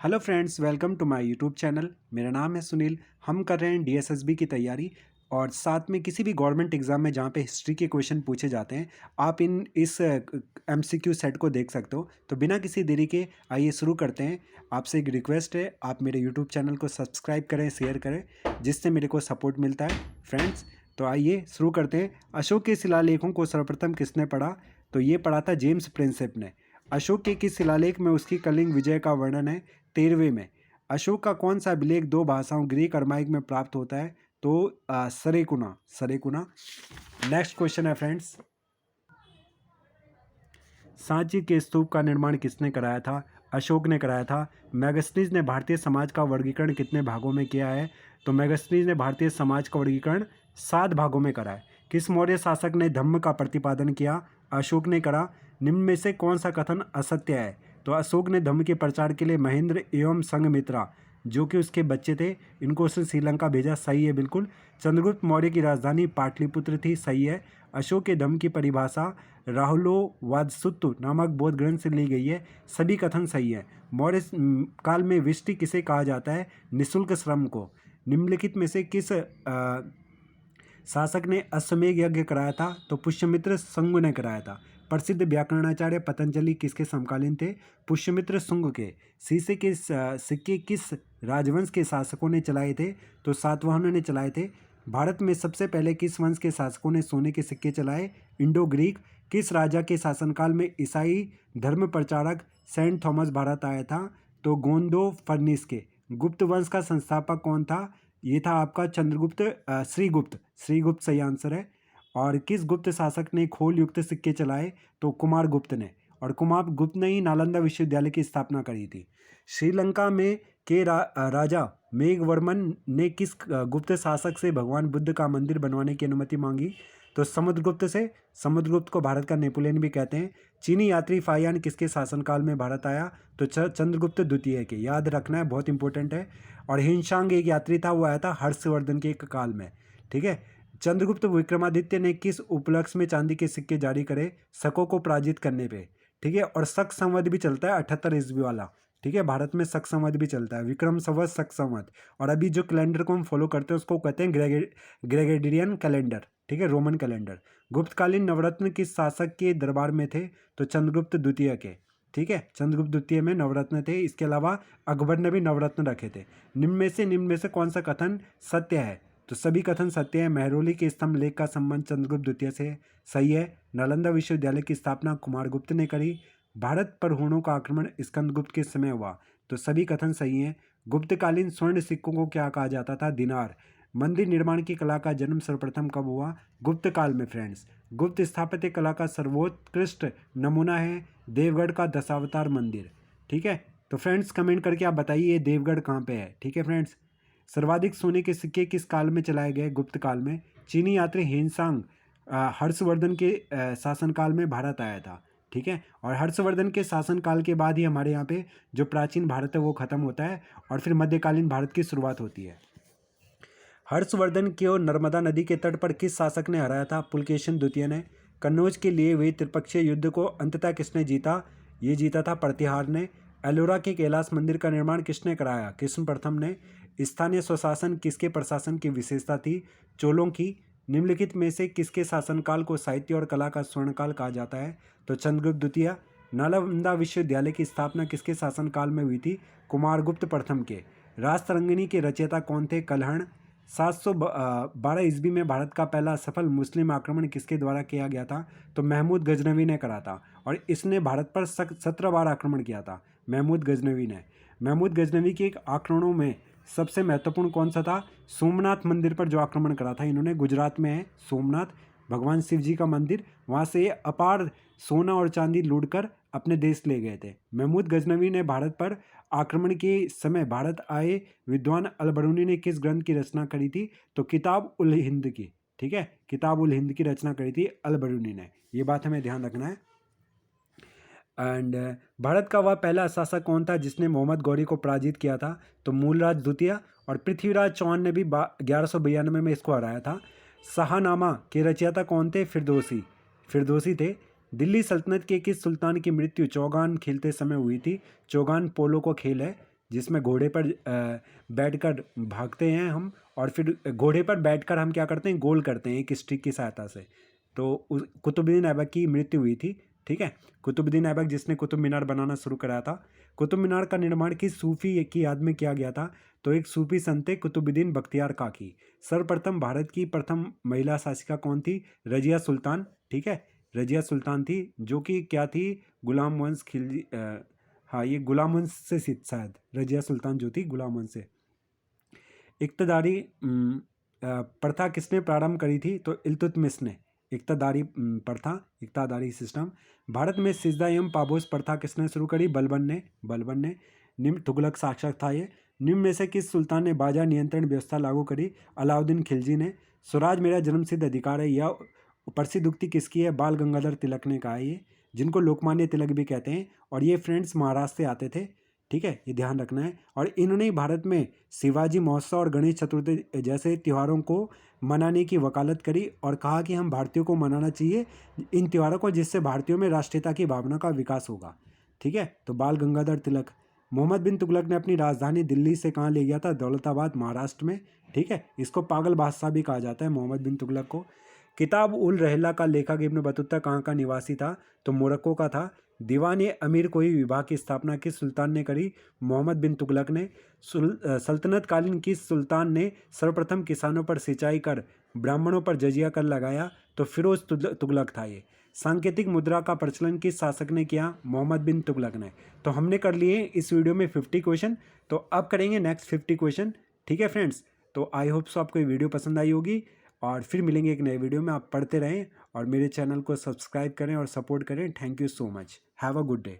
Hello friends, welcome to my YouTube channel. मेरा नाम है सुनील। हम कर रहे हैं डीएसएसबी की तैयारी और साथ में किसी भी गवर्नमेंट एग्जाम में जहाँ पे हिस्ट्री के क्वेश्चन पूछे जाते हैं, आप इस एमसीक्यू सेट को देख सकते हो। तो बिना किसी देरी के आइए शुरू करते हैं। आपसे एक रिक्वेस्ट है, आप मेरे यूट्यूब चैनल को सब्सक्राइब करें, शेयर करें, जिससे मेरे को सपोर्ट मिलता है फ्रेंड्स। तो आइए शुरू करते हैं। अशोक के शिलालेखों को सर्वप्रथम किसने पढ़ा? तो ये पढ़ा था जेम्स प्रिंसेप ने। अशोक के किस शिलालेख में उसकी कलिंग विजय का वर्णन है? 13वें में। अशोक का कौन सा अभिलेख दो भाषाओं ग्रीक और माइक में प्राप्त होता है? तो सरेकुना सरेकुना। नेक्स्ट क्वेश्चन है फ्रेंड्स, सांची के स्तूप का निर्माण किसने कराया था? अशोक ने कराया था। मैगस्थनीज ने भारतीय समाज का वर्गीकरण कितने भागों में किया है? तो मैगस्थनीज ने भारतीय समाज का वर्गीकरण 7 भागों में करा है। किस मौर्य शासक ने धम्म का प्रतिपादन किया? अशोक ने करा। निम्न में से कौन सा कथन असत्य है? तो अशोक ने धम्म के प्रचार के लिए महेंद्र एवं संघमित्रा, जो कि उसके बच्चे थे, इनको उसने श्रीलंका भेजा। सही है बिल्कुल। चंद्रगुप्त मौर्य की राजधानी पाटलिपुत्र थी। सही है। अशोक के धम्म की परिभाषा राहुलोवादसूत्र नामक बौद्ध ग्रंथ से ली गई है। सभी कथन सही है। मौर्य काल में विष्टि किसे कहा जाता है? निःशुल्क श्रम को। निम्नलिखित में से किस शासक ने अश्वमेध यज्ञ कराया था? तो पुष्यमित्र शुंग ने कराया था। प्रसिद्ध व्याकरणाचार्य पतंजलि किसके समकालीन थे? पुष्यमित्र शुंग के। शीशे के सिक्के किस राजवंश के शासकों ने चलाए थे? तो सातवाहनों ने चलाए थे। भारत में सबसे पहले किस वंश के शासकों ने सोने के सिक्के चलाए? Indo Greek. किस राजा के शासनकाल में ईसाई धर्म प्रचारक सेंट थॉमस भारत आया था? तो गोंदो फर्निस के। गुप्त वंश का संस्थापक कौन था? ये था आपका चंद्रगुप्त श्रीगुप्त। श्रीगुप्त सही आंसर है। और किस गुप्त शासक ने खोल युक्त सिक्के चलाए? तो कुमार गुप्त ने। और कुमार गुप्त ने ही नालंदा विश्वविद्यालय की स्थापना करी थी। श्रीलंका में के राजा मेघवर्मन ने किस गुप्त शासक से भगवान बुद्ध का मंदिर बनवाने की अनुमति मांगी? तो समुद्रगुप्त से। समुद्रगुप्त को भारत का नेपोलियन भी कहते हैं। चीनी यात्री फाहियान किसके शासनकाल में भारत आया? तो चंद्रगुप्त द्वितीय के। याद रखना है, बहुत इंपॉर्टेंट है। और हिंशांग एक यात्री था, वो आया था हर्षवर्धन के एक काल में। ठीक है। चंद्रगुप्त विक्रमादित्य ने किस उपलक्ष्य में चांदी के सिक्के जारी करे? शकों को पराजित करने पे। ठीक है। और शक संवत भी चलता है 78 ईस्वी वाला। ठीक है, भारत में शक संवत भी चलता है, विक्रम संवत, शक संवत। और अभी जो कैलेंडर को हम फॉलो करते हैं उसको कहते हैं ग्रेगोरियन कैलेंडर। ठीक है, रोमन कैलेंडर। गुप्तकालीन नवरत्न किस शासक के दरबार में थे? तो चंद्रगुप्त द्वितीय के। ठीक है, चंद्रगुप्त द्वितीय में नवरत्न थे। इसके अलावा अकबर ने भी नवरत्न रखे थे। निम्न में से कौन सा कथन सत्य है? तो सभी कथन सत्य है। महरौली के स्तंभ लेख का संबंध चंद्रगुप्त द्वितीय से। सही है। नालंदा विश्वविद्यालय की स्थापना कुमारगुप्त ने करी। भारत पर हुणों का आक्रमण स्कंदगुप्त के समय हुआ। तो सभी कथन सही हैं। गुप्तकालीन स्वर्ण सिक्कों को क्या कहा जाता था? दिनार। मंदिर निर्माण की कला का जन्म सर्वप्रथम कब हुआ? गुप्त काल में फ्रेंड्स। गुप्त स्थापत्य कला का सर्वोत्कृष्ट नमूना है देवगढ़ का दशावतार मंदिर। ठीक है। तो फ्रेंड्स कमेंट करके आप बताइए देवगढ़ कहाँ पे है। ठीक है फ्रेंड्स। सर्वाधिक सोने के सिक्के किस काल में चलाए गए? गुप्त काल में। चीनी यात्री हेनसांग हर्षवर्धन के शासनकाल में भारत आया था। ठीक है। और हर्षवर्धन के शासनकाल के बाद ही हमारे यहाँ पे जो प्राचीन भारत है वो खत्म होता है और फिर मध्यकालीन भारत की शुरुआत होती है। हर्षवर्धन को नर्मदा नदी के तट पर किस शासक ने हराया था? पुलकेशिन द्वितीय ने। कन्नौज के लिए हुए त्रिपक्षीय युद्ध को अंततः किसने जीता? ये जीता था प्रतिहार ने। एलोरा के कैलाश मंदिर का निर्माण किसने कराया? कृष्ण प्रथम ने। स्थानीय स्वशासन किसके प्रशासन की विशेषता थी? चोलों की। निम्नलिखित में से किसके शासनकाल को साहित्य और कला का स्वर्णकाल कहा जाता है? तो चंद्रगुप्त द्वितीय। नालंदा विश्वविद्यालय की स्थापना किसके शासनकाल में हुई थी? कुमारगुप्त प्रथम के। राजतरंगिणी के रचयिता कौन थे? कल्हण। 712 ईस्वी में भारत का पहला सफल मुस्लिम आक्रमण किसके द्वारा किया गया था? तो महमूद गजनवी ने करा था। और इसने भारत पर 17 बार आक्रमण किया था महमूद गजनवी ने। महमूद गजनवी के एक आक्रमणों में सबसे महत्वपूर्ण कौन सा था? सोमनाथ मंदिर पर जो आक्रमण करा था इन्होंने। गुजरात में है सोमनाथ, भगवान शिव जी का मंदिर। वहाँ से अपार सोना और चांदी लूटकर अपने देश ले गए थे। महमूद गजनवी ने भारत पर आक्रमण के समय भारत आए विद्वान अलबरूनी ने किस ग्रंथ की रचना करी थी? तो किताब उल हिंद की। ठीक है, किताब उल हिंद की रचना करी थी अलबरूनी ने। ये बात हमें ध्यान रखना है। एंड भारत का वह पहला शासक कौन था जिसने मोहम्मद गौरी को पराजित किया था? तो मूलराज द्वितीय। और पृथ्वीराज चौहान ने भी 1192 में इसको हराया था। शाहनामा के रचयिता कौन थे? फिरदौसी। फिरदौसी थे। दिल्ली सल्तनत के किस सुल्तान की मृत्यु चौगान खेलते समय हुई थी? चौगान पोलो को खेल है। जिसमें घोड़े पर बैठकर भागते हैं हम, और फिर घोड़े पर बैठकर हम क्या करते हैं, गोल करते हैं एक स्टिक की सहायता से। तो कुतुबुद्दीन ऐबक की मृत्यु हुई थी, ठीक है। कुतुबुद्दीन ऐबक जिसने कुतुब मीनार बनाना शुरू कराया था। कुतुब मीनार का निर्माण किस सूफी की याद में किया गया था? तो एक सूफी संत थे कुतुबुद्दीन बख्तियार काकी। सर्वप्रथम भारत की प्रथम महिला शासिका कौन थी? रजिया सुल्तान, ठीक है। रजिया सुल्तान थी, जो कि क्या थी, गुलाम वंश खिलजी, हाँ ये गुलाम वंश से शायद रजिया सुल्तान जो थी गुलाम वंश से। इक्तदारी प्रथा किसने प्रारंभ करी थी? तो इल्तुतमिश ने। इक्तदारी प्रथा, इक्तदारी सिस्टम। भारत में सिजदा एवं पाबोस प्रथा किसने शुरू करी? बलबन ने, बलबन ने। निम्न तुगलक शासक था ये। निम्न में से किस सुल्तान ने बाजार नियंत्रण व्यवस्था लागू करी? अलाउद्दीन खिलजी ने। स्वराज मेरा जन्मसिद्ध अधिकार है, यह प्रसिद्ध उक्ति किसकी है? बाल गंगाधर तिलक ने कहा है ये, जिनको लोकमान्य तिलक भी कहते हैं। और ये फ्रेंड्स महाराष्ट्र से आते थे, ठीक है, ये ध्यान रखना है। और इन्होंने भारत में शिवाजी महोत्सव और गणेश चतुर्थी जैसे त्योहारों को मनाने की वकालत करी, और कहा कि हम भारतीयों को मनाना चाहिए इन त्योहारों को, जिससे भारतीयों में राष्ट्रीयता की भावना का विकास होगा, ठीक है। तो बाल गंगाधर तिलक। मोहम्मद बिन तुगलक ने अपनी राजधानी दिल्ली से कहाँ ले गया था? दौलताबाद, महाराष्ट्र में, ठीक है। इसको पागल बादशाह भी कहा जाता है मोहम्मद बिन तुगलक को। किताब उल रहला का लेखक इब्न बतूता कहाँ का निवासी था? तो मोरक्को का था। दीवान अमीर कोई विभाग की स्थापना किस सुल्तान ने करी? मोहम्मद बिन तुगलक ने। सल्तनत कालीन किस सुल्तान ने सर्वप्रथम किसानों पर सिंचाई कर ब्राह्मणों पर जजिया कर लगाया? तो फिरोज तुगलक था ये। सांकेतिक मुद्रा का प्रचलन किस शासक ने किया? मोहम्मद बिन तुगलक ने। तो हमने कर लिए इस वीडियो में 50 क्वेश्चन, तो अब करेंगे नेक्स्ट 50 क्वेश्चन, ठीक है फ्रेंड्स। तो आई होप सो आपको ये वीडियो पसंद आई होगी, और फिर मिलेंगे एक नए वीडियो में। आप पढ़ते रहें और मेरे चैनल को सब्सक्राइब करें और सपोर्ट करें। Thank you so much. Have a good day.